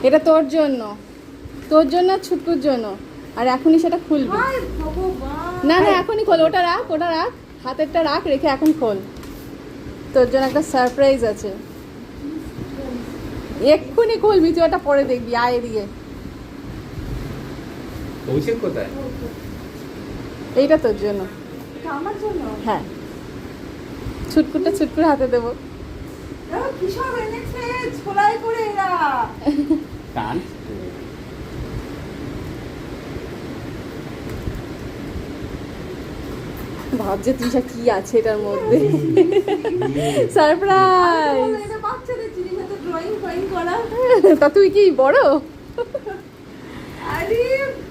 এটা তোর জন্য, তোর জন্য আর ছুটকুর জন্য। আর এখনই সেটা খুলবি। না না এখনই খোল, ওটা রাখ, ওটা রাখ, হাতেরটা রাখ, রেখে এখন খোল। তোর জন্য একটা সারপ্রাইজ আছে, এক্ষুনি খুলবি, তুই ওটা পরে দেখবি। আয় দিয়ে পৌঁছে কোথায়? এইটা তোর জন্য। আমার জন্য? হ্যাঁ, ছুটকুরটা ছুটকুর হাতে দেবো। কি সব এনেছে ছোলাই করে এরা। টান ভাবছে তৃষা কি আছে এটার মধ্যে। সারপ্রাইজ। এটা বাচ্চাদের জিনিস, এত ড্রয়িং ফয়িং করা। তা তুই কি বড়? আরে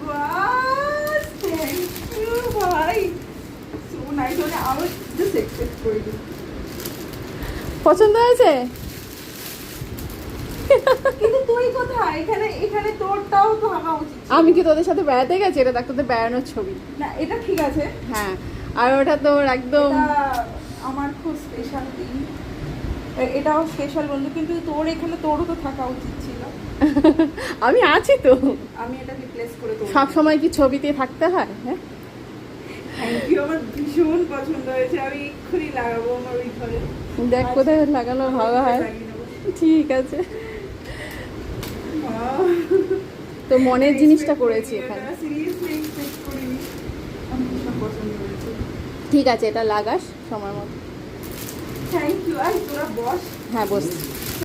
বাস, থ্যাংক ইউ ভাই, সো নাইস। মানে আমি জাস্ট এক্সপেক্ট করিনি। পছন্দ হয়েছে? কিন্তু তুই কোথায়? এখানে এখানে তোরটাও তো আনা উচিত ছিল। আমি কি তোদের সাথে বেড়াতে গেছি? এটা দেখ তোদের বেড়ানোর ছবি। না এটা ঠিক আছে। হ্যাঁ, আর ওটা তোর একদম এটা আমার খুব স্পেশাল দিন, এটাও স্পেশাল বন্ধু, কিন্তু তোর এখানে তোরও তো থাকা উচিত ছিল। আমি আছি তো। আমি এটা রিপ্লেস করে দেবো। সব সময় কি ছবিতে থাকতে হয়? হ্যাঁ, থ্যাংক ইউ, আমার ভীষণ পছন্দ হয়েছে। আমি এক্ষুনি লাগাবো আমার ওই ঘরে। দেখ কোথায় লাগানো ভালো হয়। লাগিয়ে নেবো। ঠিক আছে, বাহ, তো মনের জিনিসটা করেছি এখানে। সিরিয়াসলি এক্সপেক্ট করিনি। আমার ভীষণ পছন্দ হয়েছে। ঠিক আছে, এটা লাগাস সময় মতো। Thank you. আর তোরা বস। হ্যাঁ বস।